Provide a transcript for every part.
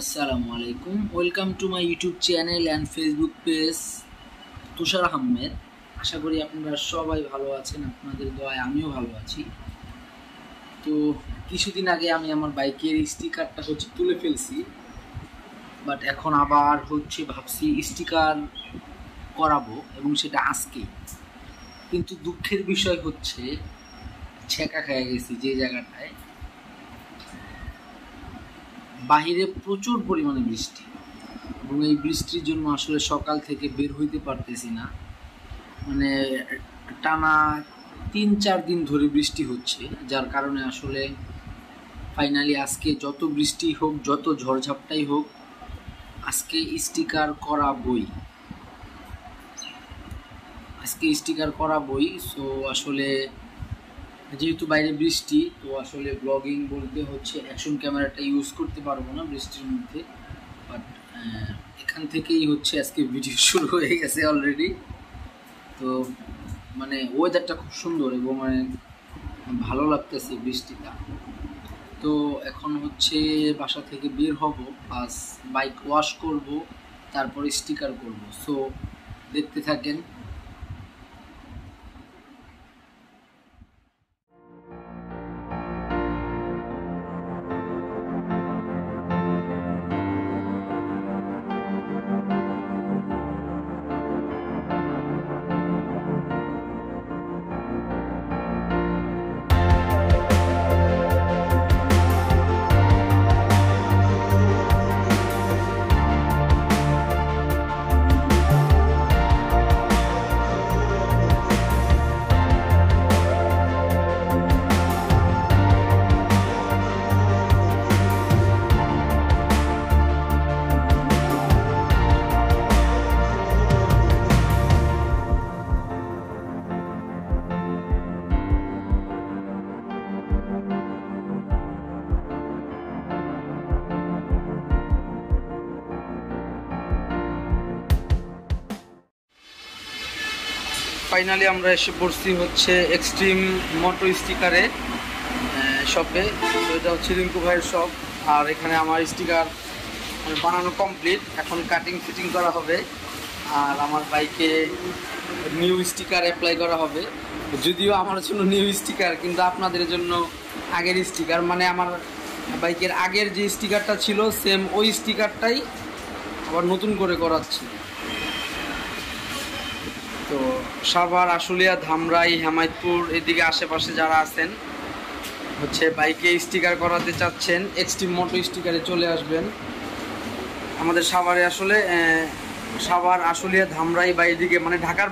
আসসালামু আলাইকুম। Welcome to my YouTube channel and Facebook page Tushar Ahmed. আশা করি আপনারা সবাই ভালো আছেন, আপনাদের দোয়ায় আমিও ভালো আছি। তো কিছুদিন আগে আমি আমার বাইকের স্টিকারটা তুলে ফেলছি, বাট এখন আবার ভাবছি স্টিকার করাবো এবং সেটা আজকেই। কিন্তু দুঃখের বিষয় ছেঁকা খেয়ে গেছি যে জায়গাটায়। বাহিরে প্রচুর পরিমাণে বৃষ্টি এবং এই বৃষ্টির জন্য আসলে সকাল থেকে বের হইতে পারতেছি না। মানে টানা ৩-৪ দিন ধরে বৃষ্টি হচ্ছে, যার কারণে আসলে ফাইনালি আজকে যত বৃষ্টি হোক, যত ঝড়ঝাপটাই হোক, আজকে স্টিকার করাবই। সো আসলে যেহেতু বাইরে বৃষ্টি, তো আসলে ব্লগিং বলতে অ্যাকশন ক্যামেরাটা ইউজ করতে পারবো না বৃষ্টির মধ্যে, বাট এখান থেকেই আজকে ভিডিও শুরু হয়ে গেছে অলরেডি। তো মানে ওয়েদারটা খুব সুন্দর এবং ভালো লাগতেছে বৃষ্টিটা। তো এখন বাসা থেকে বের হব, প্লাস বাইক ওয়াশ করব, তারপর স্টিকার করব। সো দেখতে থাকেন। ফাইনালি আমরা এসে পড়ছি এক্সট্রিম মোটো স্টিকারে শপে। তো এটা রিঙ্কু ভাইয়ের শপ, আর এখানে আমার স্টিকার বানানো কমপ্লিট। এখন কাটিং ফিটিং করা হবে, আর আমার বাইকে নিউ স্টিকার অ্যাপ্লাই করা হবে। যদিও আমার জন্য নিউ স্টিকার, কিন্তু আপনাদের জন্য আগের স্টিকার, মানে আমার বাইকের আগের যে স্টিকারটা ছিল সেম ওই স্টিকারটাই আবার নতুন করে করাচ্ছি। তো সাভার, আশুলিয়া, ধামরাই, হেমায়তপুর এদিকে আশেপাশে যারা আছেন বাইকে স্টিকার করাতে চাচ্ছেন, এক্সট্রিম মোটো স্টিকারে চলে আসবেন আমাদের সাভারে। আসলে সাভার, আশুলিয়া, ধামরাই বা এদিকে মানে ঢাকার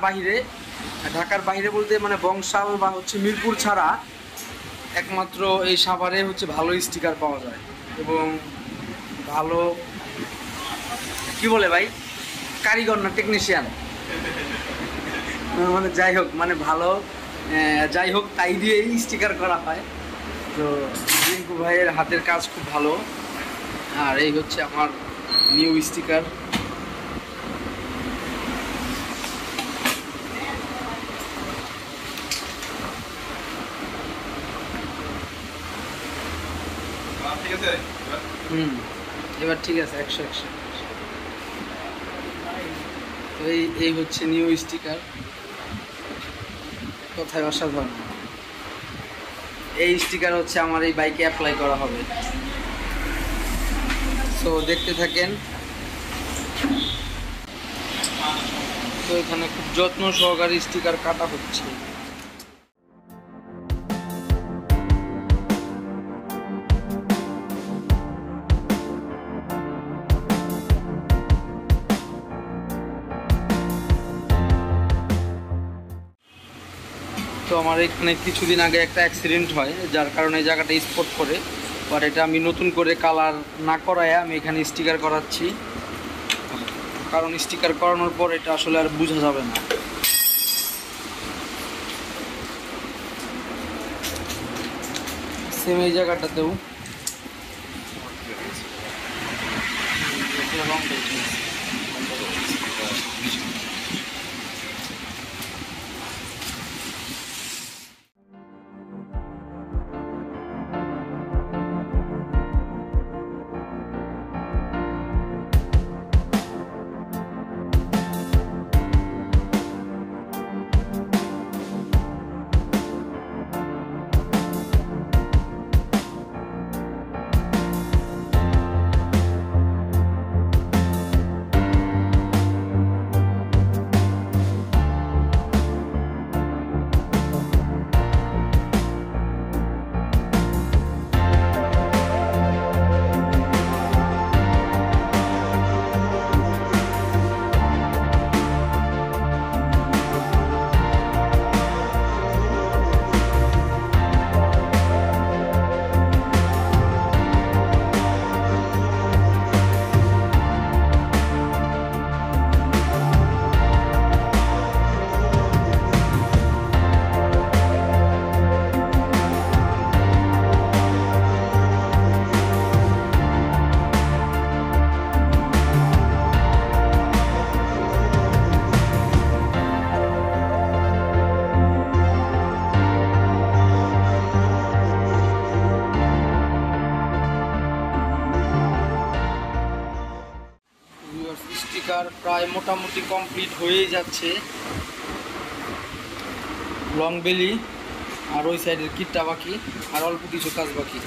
বাইরে বলতে মানে বংশাল বা মিরপুর ছাড়া একমাত্র এই সাভারে ভালো স্টিকার পাওয়া যায় এবং ভালো কি বলে ভাই, কারিগর না টেকনিশিয়ান, মানে যাই হোক, মানে ভালো যাই হোক, তাই দিয়েই স্টিকার করা হয়। তো রিঙ্কু ভাইয়ের হাতের কাজ খুব ভালো। আর এই আমার নিউ স্টিকার। এবার ঠিক আছে, 100। তো এই নিউ স্টিকার, কোথায় অসাধারণ। এই স্টিকার আমার এই বাইকে অ্যাপ্লাই করা হবে। তো দেখতে থাকেন। তো এখানে খুব যত্ন সহকারে স্টিকার কাটা হচ্ছে। তো আমার এখানে কিছুদিন আগে একটা অ্যাক্সিডেন্ট হয়, যার কারণে এই জায়গাটা স্পট করে, বাট এটা আমি নতুন করে কালার না করায় আমি এখানে স্টিকার করাচ্ছি, কারণ স্টিকার করানোর পর এটা আসলে আর বোঝা যাবে না। সেম এই জায়গাটাতেও স্টিকার প্রায় মোটামুটি কমপ্লিট হয়েই যাচ্ছে। লং বেলি আর ওই সাইডের কিটটা বাকি, আর অল্প কিছু কাজ বাকি।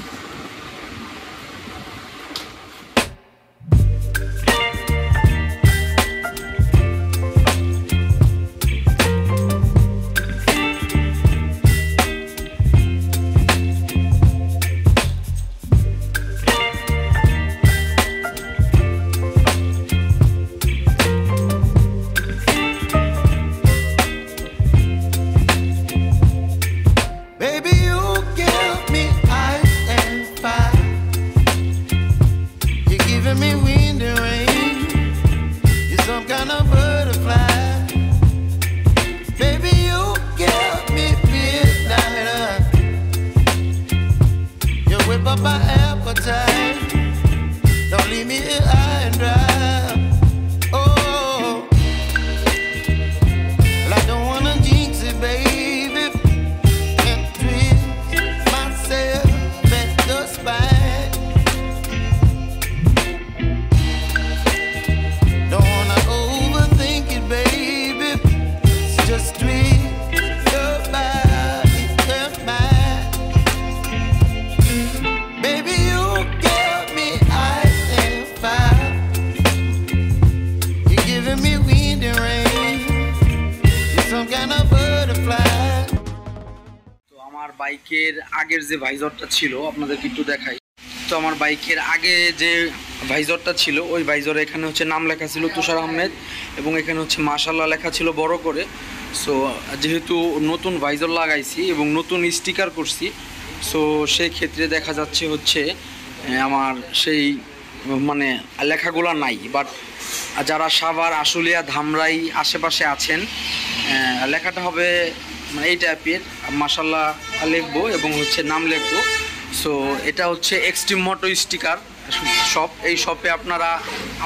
বাইকের আগের যে ভাইজরটা ছিল আপনাদেরকে একটু দেখাই। তো আমার বাইকের আগে যে ভাইজরটা ছিল ওই ভাইজরে এখানে হচ্ছে নাম লেখা ছিল তুষার আহমেদ, এবং এখানে হচ্ছে মাশাআল্লাহ লেখা ছিল বড় করে। সো যেহেতু নতুন ভাইজর লাগাইছি এবং নতুন স্টিকার করছি, সো সেই ক্ষেত্রে দেখা যাচ্ছে হচ্ছে আমার সেই মানে লেখাগুলো নাই। বাট যারা সাভার, আশুলিয়া, ধামরাই আশেপাশে আছেন, লেখাটা হবে মানে এই টাইপের মাশাআল্লাহ লিখবো এবং হচ্ছে নাম লিখবো। সো এটা হচ্ছে এক্সট্রিম মোটো স্টিকার শপ। এই শপে আপনারা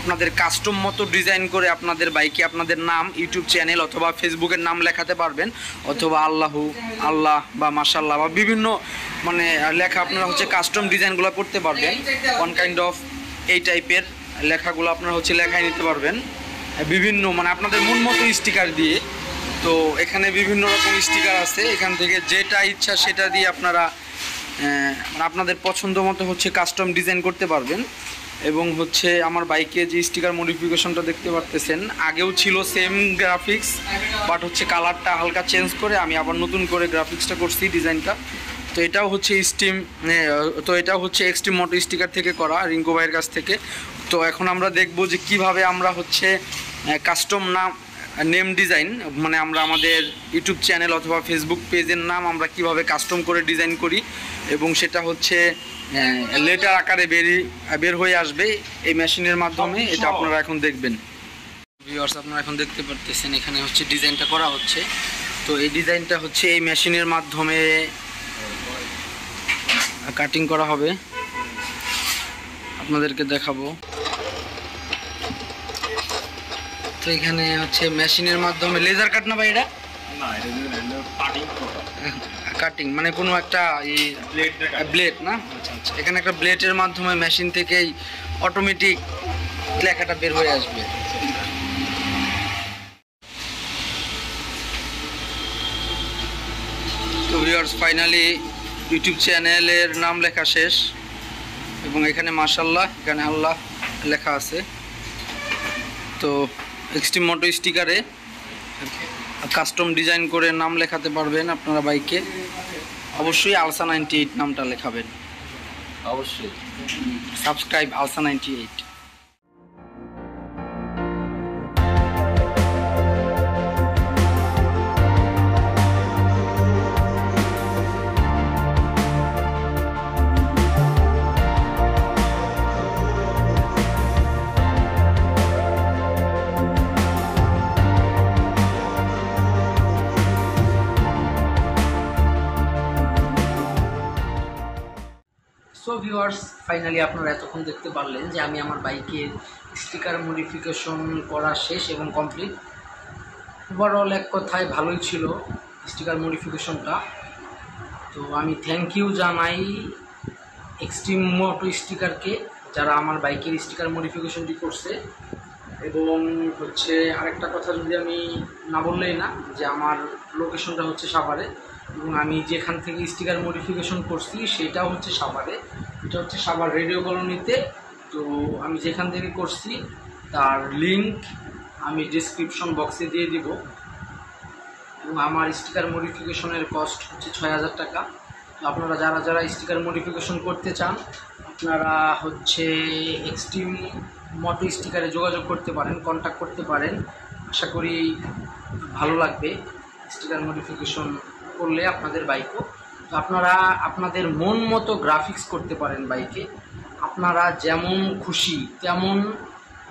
আপনাদের কাস্টম মতো ডিজাইন করে আপনাদের বাইকে আপনাদের নাম, ইউটিউব চ্যানেল অথবা ফেসবুকের নাম লেখাতে পারবেন, অথবা আল্লাহ বা মাশাআল্লাহ বা বিভিন্ন মানে লেখা আপনারা হচ্ছে কাস্টম ডিজাইনগুলো করতে পারবেন। ওয়ান কাইন্ড অফ এই টাইপের লেখাগুলো আপনারা হচ্ছে লেখায় নিতে পারবেন বিভিন্ন মানে আপনাদের মন মতো স্টিকার দিয়ে। তো এখানে বিভিন্ন রকম স্টিকার আছে, এখান থেকে যেটা ইচ্ছা সেটা দিয়ে আপনারা মানে আপনাদের পছন্দ মতো হচ্ছে কাস্টম ডিজাইন করতে পারবেন। এবং হচ্ছে আমার বাইকে যে স্টিকার মডিফিকেশনটা দেখতে পারতেছেন, আগেও ছিল সেম গ্রাফিক্স, বাট হচ্ছে কালারটা হালকা চেঞ্জ করে আমি আবার নতুন করে গ্রাফিক্সটা করছি, ডিজাইনটা। তো এটাও হচ্ছে এটাও হচ্ছে এক্সট্রিম মোটো স্টিকার থেকে করা, রিঙ্কু ভাইয়ের কাছ থেকে। তো এখন আমরা দেখব যে কিভাবে আমরা হচ্ছে কাস্টম নেম ডিজাইন মানে আমরা আমাদের ইউটিউব চ্যানেল অথবা ফেসবুক পেজের নাম আমরা কিভাবে কাস্টম করে ডিজাইন করি, এবং সেটা হচ্ছে লেটার আকারে বের হয়ে আসবে এই মেশিনের মাধ্যমে। এটা আপনারা এখন দেখবেন। ভিউয়ার্স, আপনারা এখন দেখতে পারতেছেন এখানে হচ্ছে ডিজাইনটা করা হচ্ছে। তো এই ডিজাইনটা হচ্ছে এই মেশিনের মাধ্যমে কাটিং করা হবে, আপনাদেরকে দেখাবো। তো এখানে হচ্ছে মেশিনের মাধ্যমে লেজার কাট না ভাই, এটা কাটিং মানে কোনো একটা ব্লেড না? আচ্ছা আচ্ছা, এখানে একটা ব্লেডের মাধ্যমে মেশিন থেকেই অটোমেটিক লেখাটা বের হয়ে আসবে। তো ভিউয়ার্স, ফাইনালি ইউটিউব চ্যানেলের নাম লেখা শেষ, এবং এখানে মাশাআল্লাহ, এখানে আল্লাহ লেখা আছে। তো এক্সট্রিম মোটো স্টিকারে কাস্টম ডিজাইন করে নাম লেখাতে পারবেন আপনারা বাইকে। অবশ্যই আলসা 98 নামটা লেখাবেন, অবশ্যই সাবস্ক্রাইব আলসা 98। সো ভিউয়ার্স, ফাইনালি আপনারা এতক্ষণ দেখতে পারলেন যে আমি আমার বাইকের স্টিকার মডিফিকেশন করা শেষ এবং কমপ্লিট। ওভারঅল এক কথায় ভালোই ছিল স্টিকার মডিফিকেশনটা। তো আমি থ্যাংক ইউ জানাই এক্সট্রিম মোটো স্টিকারকে, যারা আমার বাইকের স্টিকার মডিফিকেশনটি করছে। এবং হচ্ছে আরেকটা কথা যদি আমি না বললেই না, যে আমার লোকেশনটা হচ্ছে সাভারে, এবং আমি যেখান থেকে স্টিকার মডিফিকেশন করছি সেটাও হচ্ছে সাভারে। এটা হচ্ছে সাভার রেডিও কলোনিতে। তো আমি যেখান থেকে করছি তার লিঙ্ক আমি ডিসক্রিপশন বক্সে দিয়ে দিব। এবং আমার স্টিকার মডিফিকেশনের কস্ট হচ্ছে ৬,০০০ টাকা। তো আপনারা যারা যারা স্টিকার মডিফিকেশন করতে চান আপনারা হচ্ছে এক্সট্রিম মোটো স্টিকারে যোগাযোগ করতে পারেন, কন্ট্যাক্ট করতে পারেন। আশা করি ভালো লাগবে স্টিকার মডিফিকেশন করলে আপনাদের বাইকও। তো আপনারা আপনাদের মন মতো গ্রাফিক্স করতে পারেন বাইকে, আপনারা যেমন খুশি তেমন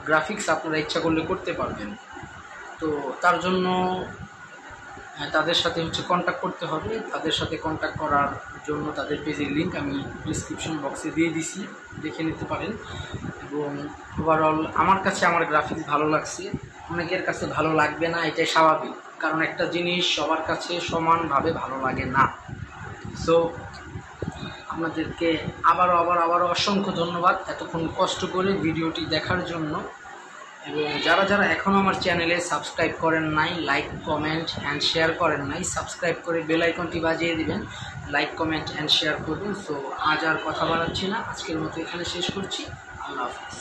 গ্রাফিক্স আপনারা ইচ্ছা করলে করতে পারবেন। তো তার জন্য তাদের সাথে হচ্ছে কন্ট্যাক্ট করতে হবে। তাদের সাথে কন্ট্যাক্ট করার জন্য তাদের পেজের লিঙ্ক আমি ডিসক্রিপশন বক্সে দিয়ে দিছি, দেখে নিতে পারেন। এবং ওভারঅল আমার কাছে আমার গ্রাফিক্স ভালো লাগছে, অনেকের কাছে ভালো লাগবে না, এটাই স্বাভাবিক, কারণ একটা জিনিস সবার কাছে সমানভাবে ভালো লাগে না। সো আপনাদেরকে আবারও অসংখ্য ধন্যবাদ এতক্ষণ কষ্ট করে ভিডিওটি দেখার জন্য। এবং যারা যারা এখনও আমার চ্যানেলে সাবস্ক্রাইব করেন নাই, লাইক কমেন্ট অ্যান্ড শেয়ার করেন নাই, সাবস্ক্রাইব করে বেল আইকনটি বাজিয়ে দিবেন, লাইক কমেন্ট অ্যান্ড শেয়ার করবেন। সো আজ আর কথা বাড়াচ্ছি না, আজকের মতো এখানে শেষ করছি। আল্লাহ হাফিজ।